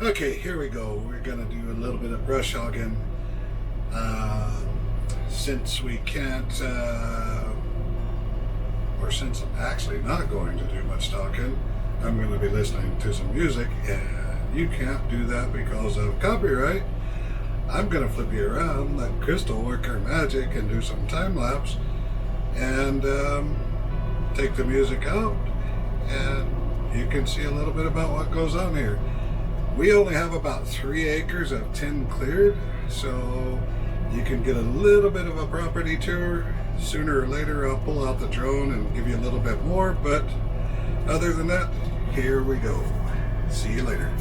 Okay, here we go. We're gonna do a little bit of brush hogging. Since we can't, or since I'm actually not going to do much talking, I'm going to be listening to some music, and you can't do that because of copyright. I'm going to flip you around, let Crystal work her magic and do some time lapse, and take the music out, and you can see a little bit about what goes on here. We only have about 3 acres of tin cleared, so you can get a little bit of a property tour. Sooner or later I'll pull out the drone and give you a little bit more, but other than that, here we go. See you later.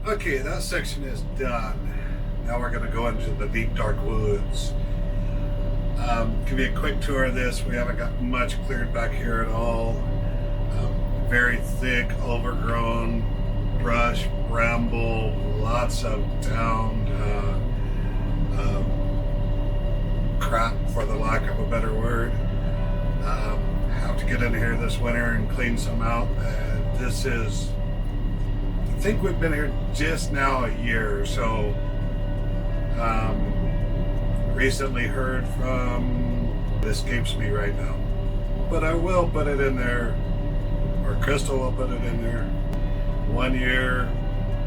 Okay, that section is done. Now we're going to go into the deep dark woods. Give you a quick tour of this. We haven't got much cleared back here at all. Very thick, overgrown brush, bramble, lots of downed crap, for the lack of a better word. Have to get in here this winter and clean some out. This is, I think we've been here just now a year or so. Recently heard from, it escapes me right now, but I will put it in there, or Crystal will put it in there. 1 year,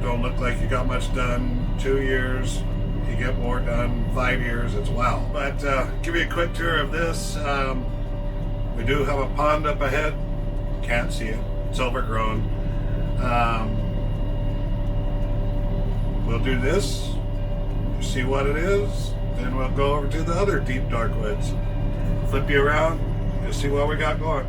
don't look like you got much done. 2 years, you get more done. 5 years, it's wow. But give you a quick tour of this. We do have a pond up ahead. Can't see it, it's overgrown. We'll do this, see what it is, then we'll go over to the other deep dark woods. Flip you around, you'll see what we got going.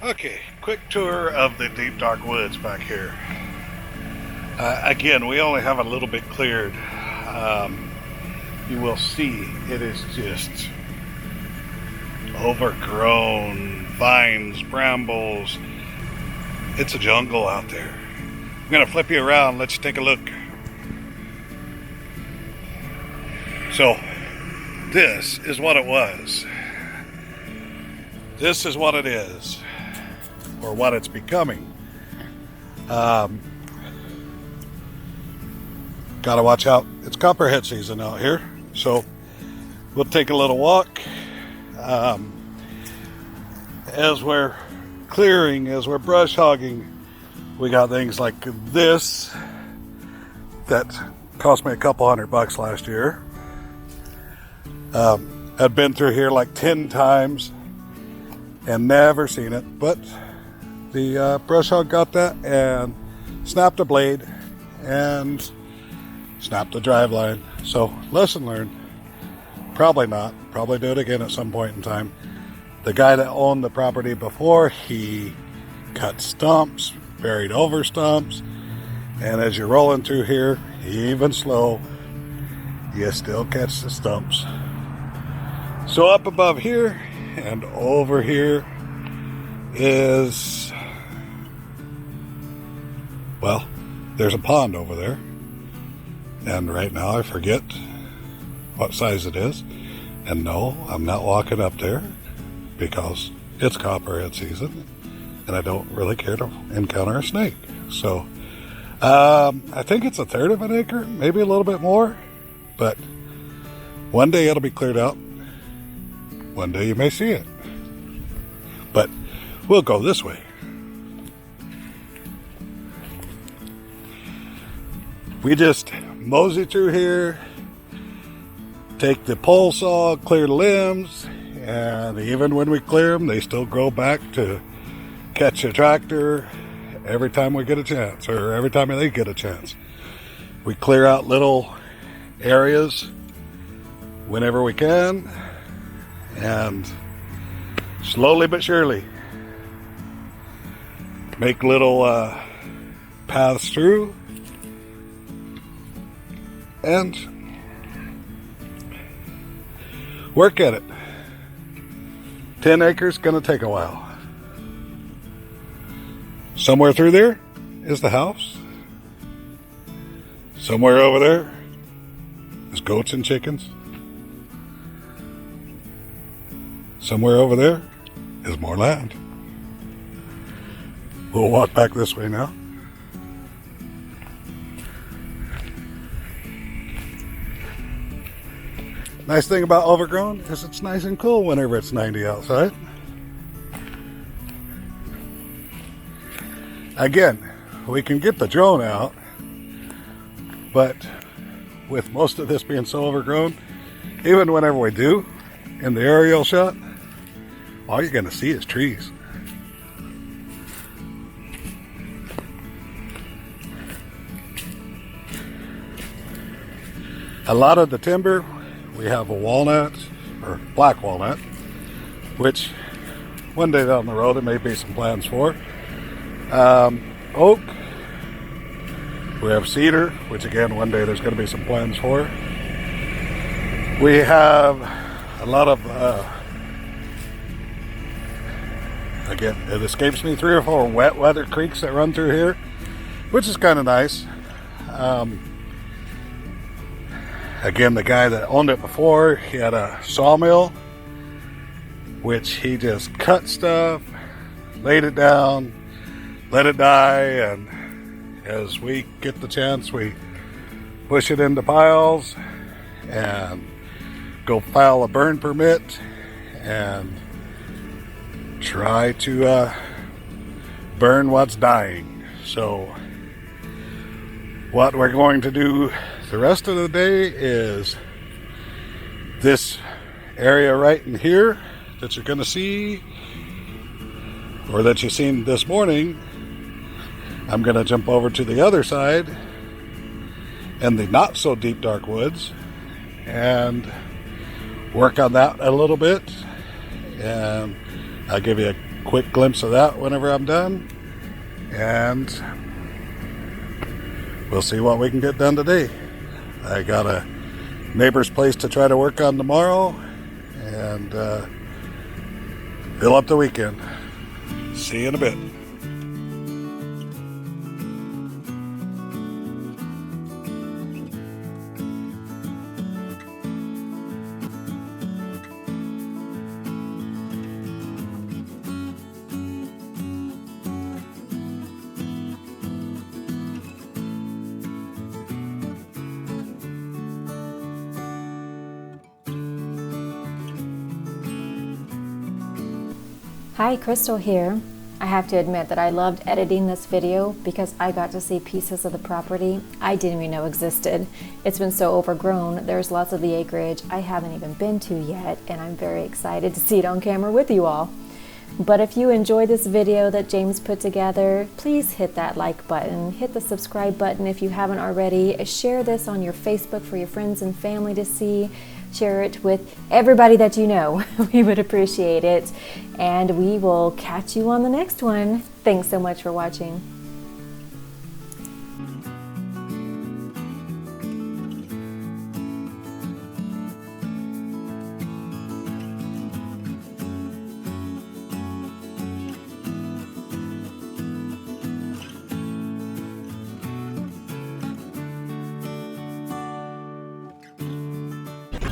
Okay, quick tour of the deep dark woods back here. Again, we only have a little bit cleared. You will see it is just overgrown, vines, brambles. It's a jungle out there. I'm gonna flip you around, let you take a look. So, this is what it was. This is what it is, or what it's becoming. Gotta watch out. It's copperhead season out here, so we'll take a little walk. As we're clearing, as we're brush hogging, we got things like this that cost me a couple $100 last year. I've been through here like 10 times and never seen it, but the brush hog got that and snapped a blade and snapped the drive line. So lesson learned. Probably not. Probably do it again at some point in time. The guy that owned the property before, he cut stumps, buried over stumps, and as you're rolling through here, even slow, you still catch the stumps. So up above here and over here is, well, there's a pond over there. And right now I forget what size it is. And no, I'm not walking up there because it's copperhead season and I don't really care to encounter a snake. So I think it's 1/3 of an acre, maybe a little bit more. But one day it'll be cleared out. One day you may see it. But we'll go this way. We just mosey through here, take the pole saw, clear the limbs, and even when we clear them, they still grow back to catch a tractor every time we get a chance, or every time they get a chance. We clear out little areas whenever we can, and slowly but surely make little paths through. And work at it. 10 acres gonna take a while. Somewhere through there is the house. Somewhere over there is goats and chickens. Somewhere over there is more land. We'll walk back this way now. Nice thing about overgrown is it's nice and cool whenever it's 90 outside. Again, we can get the drone out, but with most of this being so overgrown, even whenever we do in the aerial shot, all you're going to see is trees. A lot of the timber, we have a walnut, or black walnut, which one day down the road there may be some plans for. Oak, we have cedar, which again one day there's going to be some plans for. We have a lot of, again it escapes me, 3 or 4 wet weather creeks that run through here, which is kind of nice. Again, the guy that owned it before, he had a sawmill, which he just cut stuff, laid it down, let it die, and as we get the chance, we push it into piles and go file a burn permit and try to burn what's dying. So what we're going to do the rest of the day is this area right in here that you're going to see, or that you've seen this morning. I'm going to jump over to the other side and the not so deep dark woods and work on that a little bit, and I'll give you a quick glimpse of that whenever I'm done, and we'll see what we can get done today. I got a neighbor's place to try to work on tomorrow, and fill up the weekend. See you in a bit. Hi, Crystal here. I have to admit that I loved editing this video because I got to see pieces of the property I didn't even know existed. It's been so overgrown. There's lots of the acreage I haven't even been to yet, and I'm very excited to see it on camera with you all. But if you enjoyed this video that James put together, please hit that like button, hit the subscribe button if you haven't already, share this on your Facebook for your friends and family to see. Share it with everybody that you know. We would appreciate it. And we will catch you on the next one. Thanks so much for watching.